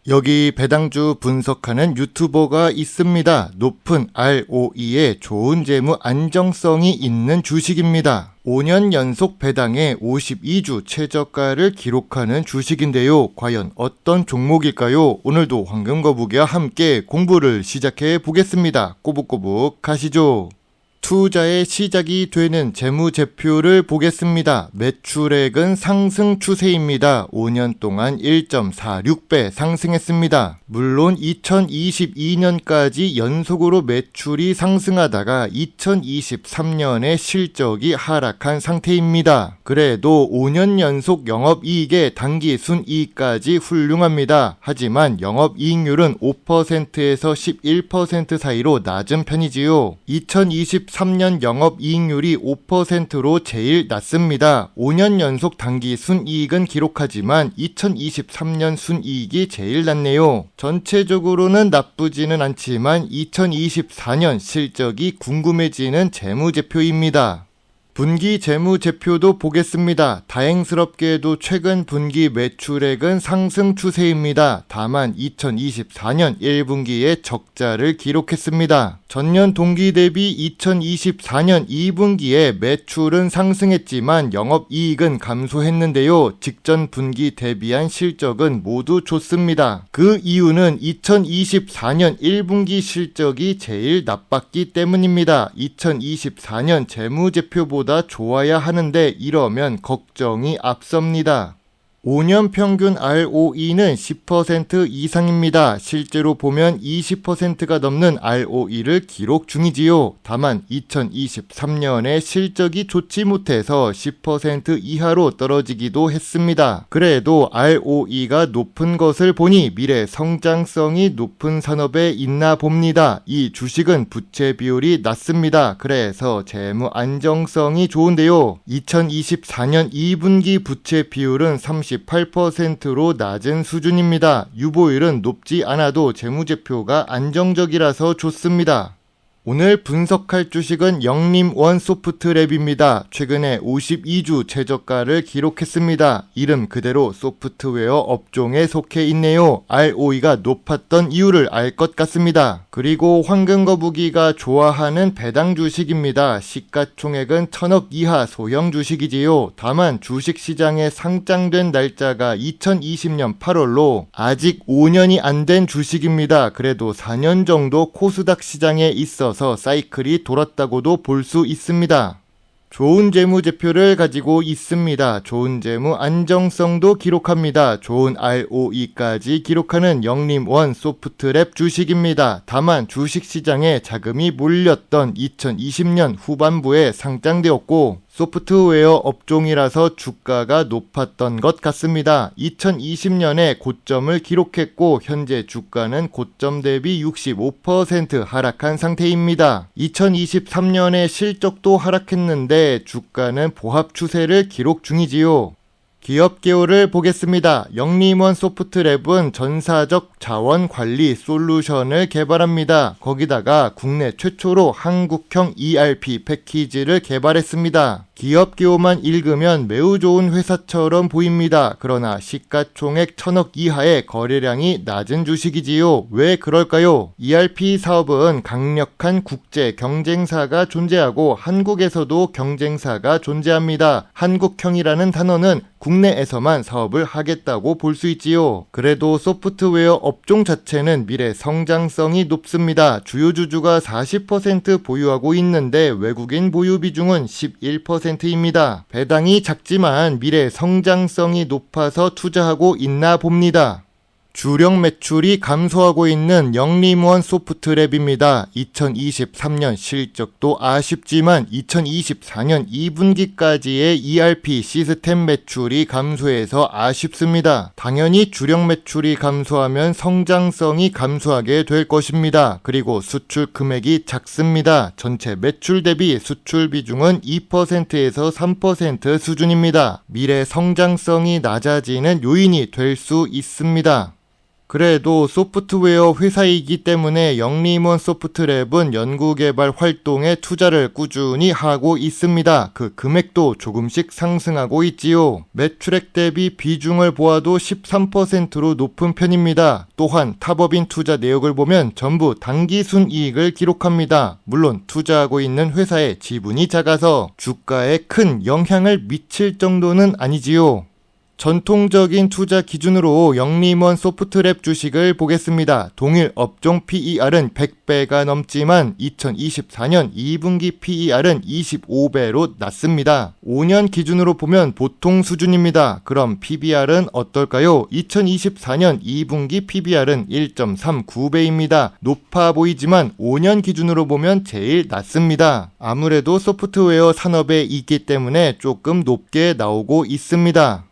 여기 배당주 분석하는 유튜버가 있습니다. 높은 ROE에 좋은 재무 안정성이 있는 주식입니다. 5년 연속 배당에 52주 최저가를 기록하는 주식인데요. 과연 어떤 종목일까요? 오늘도 황금거북이와 함께 공부를 시작해 보겠습니다. 꼬북꼬북 가시죠. 투자의 시작이 되는 재무제표를 보겠습니다. 매출액은 상승 추세입니다. 5년 동안 1.46배 상승했습니다. 물론 2022년까지 연속으로 매출이 상승하다가 2023년에 실적이 하락한 상태입니다. 그래도 5년 연속 영업이익의 단기 순이익까지 훌륭합니다. 하지만 영업이익률은 5%에서 11% 사이로 낮은 편이지요. 2023년 영업이익률이 5%로 제일 낮습니다. 5년 연속 단기 순이익은 기록하지만 2023년 순이익이 제일 낮네요. 전체적으로는 나쁘지는 않지만 2024년 실적이 궁금해지는 재무제표입니다. 분기 재무제표도 보겠습니다. 다행스럽게도 최근 분기 매출액은 상승 추세입니다. 다만 2024년 1분기에 적자를 기록했습니다. 전년 동기 대비 2024년 2분기에 매출은 상승했지만 영업이익은 감소했는데요. 직전 분기 대비한 실적은 모두 좋습니다. 그 이유는 2024년 1분기 실적이 제일 나빴기 때문입니다. 2024년 재무제표보다 좋아야 하는데 이러면 걱정이 앞섭니다. 5년 평균 ROE는 10% 이상입니다. 실제로 보면 20%가 넘는 ROE를 기록 중이지요. 다만 2023년에 실적이 좋지 못해서 10% 이하로 떨어지기도 했습니다. 그래도 ROE가 높은 것을 보니 미래 성장성이 높은 산업에 있나 봅니다. 이 주식은 부채 비율이 낮습니다. 그래서 재무 안정성이 좋은데요. 2024년 2분기 부채 비율은 38%로 낮은 수준입니다. 유보율은 높지 않아도 재무제표가 안정적이라서 좋습니다. 오늘 분석할 주식은 영림원 소프트랩입니다. 최근에 52주 최저가를 기록했습니다. 이름 그대로 소프트웨어 업종에 속해 있네요. ROE가 높았던 이유를 알 것 같습니다. 그리고 황금거북이가 좋아하는 배당 주식입니다. 시가총액은 1000억 이하 소형 주식이지요. 다만 주식시장에 상장된 날짜가 2020년 8월로 아직 5년이 안 된 주식입니다. 그래도 4년 정도 코스닥 시장에 있어서 사이클이 돌았다고도 볼 수 있습니다. 좋은 재무제표를 가지고 있습니다. 좋은 재무 안정성도 기록합니다. 좋은 ROE까지 기록하는 영림원 소프트랩 주식입니다. 다만 주식시장에 자금이 몰렸던 2020년 후반부에 상장되었고 소프트웨어 업종이라서 주가가 높았던 것 같습니다. 2020년에 고점을 기록했고 현재 주가는 고점 대비 65% 하락한 상태입니다. 2023년에 실적도 하락했는데 주가는 보합 추세를 기록 중이지요. 기업 개요를 보겠습니다. 영림원 소프트랩은 전사적 자원 관리 솔루션을 개발합니다. 거기다가 국내 최초로 한국형 ERP 패키지를 개발했습니다. 기업 개요만 읽으면 매우 좋은 회사처럼 보입니다. 그러나 시가총액 1000억 이하의 거래량이 낮은 주식이지요. 왜 그럴까요? ERP 사업은 강력한 국제 경쟁사가 존재하고 한국에서도 경쟁사가 존재합니다. 한국형이라는 단어는 국내에서만 사업을 하겠다고 볼 수 있지요. 그래도 소프트웨어 업종 자체는 미래 성장성이 높습니다. 주요 주주가 40% 보유하고 있는데 외국인 보유 비중은 11%입니다. 배당이 작지만 미래 성장성이 높아서 투자하고 있나 봅니다. 주력 매출이 감소하고 있는 영림원 소프트랩입니다. 2023년 실적도 아쉽지만 2024년 2분기까지의 ERP 시스템 매출이 감소해서 아쉽습니다. 당연히 주력 매출이 감소하면 성장성이 감소하게 될 것입니다. 그리고 수출 금액이 작습니다. 전체 매출 대비 수출 비중은 2%에서 3% 수준입니다. 미래 성장성이 낮아지는 요인이 될 수 있습니다. 그래도 소프트웨어 회사이기 때문에 영림원 소프트랩은 연구개발 활동에 투자를 꾸준히 하고 있습니다. 그 금액도 조금씩 상승하고 있지요. 매출액 대비 비중을 보아도 13%로 높은 편입니다. 또한 탑업인 투자 내역을 보면 전부 당기 순이익을 기록합니다. 물론 투자하고 있는 회사의 지분이 작아서 주가에 큰 영향을 미칠 정도는 아니지요. 전통적인 투자 기준으로 영림원 소프트랩 주식을 보겠습니다. 동일 업종 PER은 100배가 넘지만 2024년 2분기 PER은 25배로 낮습니다. 5년 기준으로 보면 보통 수준입니다. 그럼 PBR은 어떨까요? 2024년 2분기 PBR은 1.39배입니다. 높아 보이지만 5년 기준으로 보면 제일 낮습니다. 아무래도 소프트웨어 산업에 있기 때문에 조금 높게 나오고 있습니다.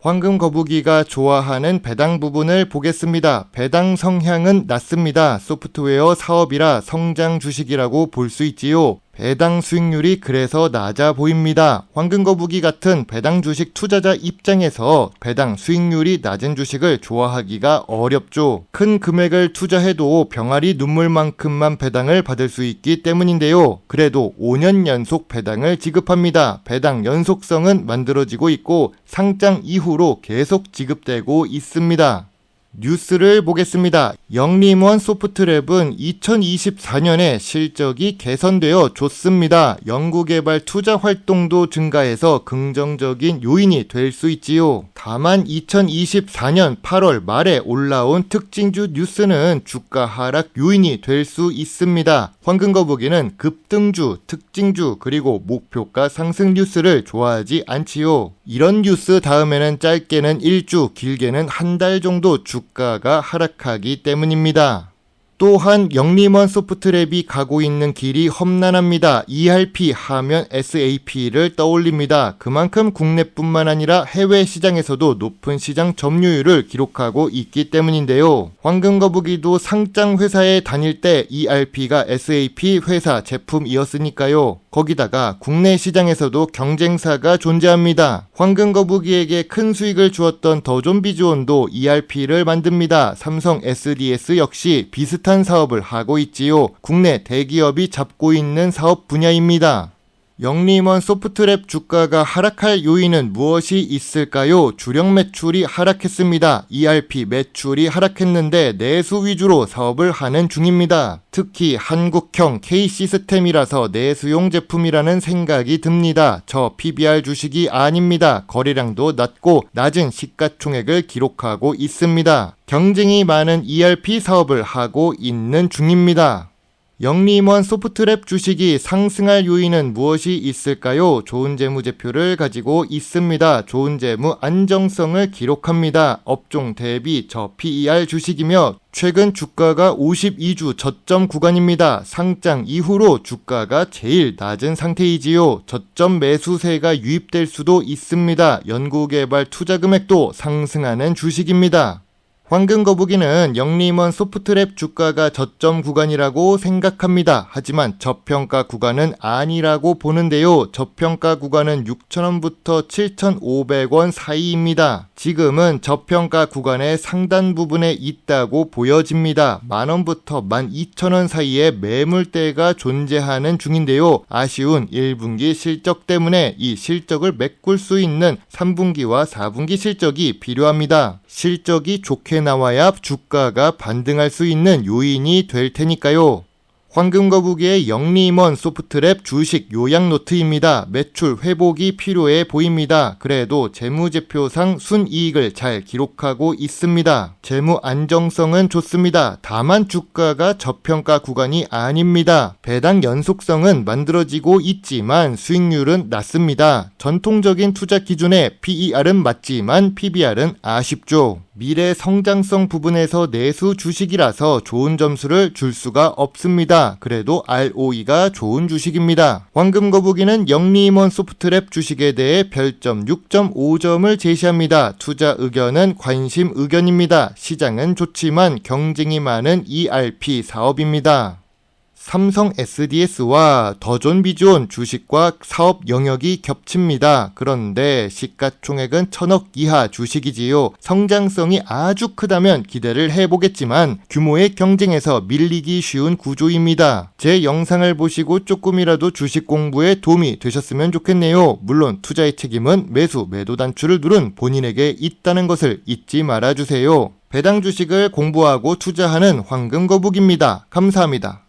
황금 거북이가 좋아하는 배당 부분을 보겠습니다. 배당 성향은 낮습니다. 소프트웨어 사업이라 성장 주식이라고 볼 수 있지요. 배당 수익률이 그래서 낮아 보입니다. 황금 거북이 같은 배당 주식 투자자 입장에서 배당 수익률이 낮은 주식을 좋아하기가 어렵죠. 큰 금액을 투자해도 병아리 눈물만큼만 배당을 받을 수 있기 때문인데요. 그래도 5년 연속 배당을 지급합니다. 배당 연속성은 만들어지고 있고 상장 이후로 계속 지급되고 있습니다. 뉴스를 보겠습니다. 영림원 소프트랩은 2024년에 실적이 개선되어 좋습니다. 연구개발 투자 활동도 증가해서 긍정적인 요인이 될 수 있지요. 다만 2024년 8월 말에 올라온 특징주 뉴스는 주가 하락 요인이 될 수 있습니다. 황금거북이는 급등주, 특징주, 그리고 목표가 상승 뉴스를 좋아하지 않지요. 이런 뉴스 다음에는 짧게는 1주, 길게는 한 달 정도 주가가 하락하기 때문입니다. 또한 영림원 소프트랩이 가고 있는 길이 험난합니다. ERP 하면 SAP를 떠올립니다. 그만큼 국내뿐만 아니라 해외 시장에서도 높은 시장 점유율을 기록하고 있기 때문인데요. 황금거북이도 상장 회사에 다닐 때 ERP가 SAP 회사 제품이었으니까요. 거기다가 국내 시장에서도 경쟁사가 존재합니다. 황금거북이에게 큰 수익을 주었던 더존비즈온도 ERP를 만듭니다. 삼성 SDS 역시 비슷한 사업을 하고 있지요. 국내 대기업이 잡고 있는 사업 분야입니다. 영림원 소프트랩 주가가 하락할 요인은 무엇이 있을까요? 주력 매출이 하락했습니다. ERP 매출이 하락했는데 내수 위주로 사업을 하는 중입니다. 특히 한국형 K시스템이라서 내수용 제품이라는 생각이 듭니다. 저 PBR 주식이 아닙니다. 거래량도 낮고 낮은 시가총액을 기록하고 있습니다. 경쟁이 많은 ERP 사업을 하고 있는 중입니다. 영림원 소프트랩 주식이 상승할 요인은 무엇이 있을까요? 좋은 재무제표를 가지고 있습니다. 좋은 재무 안정성을 기록합니다. 업종 대비 저 PER 주식이며 최근 주가가 52주 저점 구간입니다. 상장 이후로 주가가 제일 낮은 상태이지요. 저점 매수세가 유입될 수도 있습니다. 연구개발 투자 금액도 상승하는 주식입니다. 황금거북이는 영림원 소프트랩 주가가 저점 구간이라고 생각합니다. 하지만 저평가 구간은 아니라고 보는데요. 저평가 구간은 6,000원부터 7,500원 사이입니다. 지금은 저평가 구간의 상단 부분에 있다고 보여집니다. 만원부터 12,000원 사이에 매물대가 존재하는 중인데요. 아쉬운 1분기 실적 때문에 이 실적을 메꿀 수 있는 3분기와 4분기 실적이 필요합니다. 실적이 좋게 나와야 주가가 반등할 수 있는 요인이 될 테니까요. 황금거북이의 영림원 소프트랩 주식 요약 노트입니다. 매출 회복이 필요해 보입니다. 그래도 재무제표상 순이익을 잘 기록하고 있습니다. 재무 안정성은 좋습니다. 다만 주가가 저평가 구간이 아닙니다. 배당 연속성은 만들어지고 있지만 수익률은 낮습니다. 전통적인 투자 기준에 PER은 맞지만 PBR은 아쉽죠. 미래 성장성 부분에서 내수 주식이라서 좋은 점수를 줄 수가 없습니다. 그래도 ROE가 좋은 주식입니다. 황금거북이는 영림원 소프트랩 주식에 대해 별점 6.5점을 제시합니다. 투자 의견은 관심 의견입니다. 시장은 좋지만 경쟁이 많은 ERP 사업입니다. 삼성 SDS와 더존 비즈온 주식과 사업 영역이 겹칩니다. 그런데 시가총액은 1000억 이하 주식이지요. 성장성이 아주 크다면 기대를 해보겠지만 규모의 경쟁에서 밀리기 쉬운 구조입니다. 제 영상을 보시고 조금이라도 주식 공부에 도움이 되셨으면 좋겠네요. 물론 투자의 책임은 매수, 매도 단추를 누른 본인에게 있다는 것을 잊지 말아주세요. 배당 주식을 공부하고 투자하는 황금거북입니다. 감사합니다.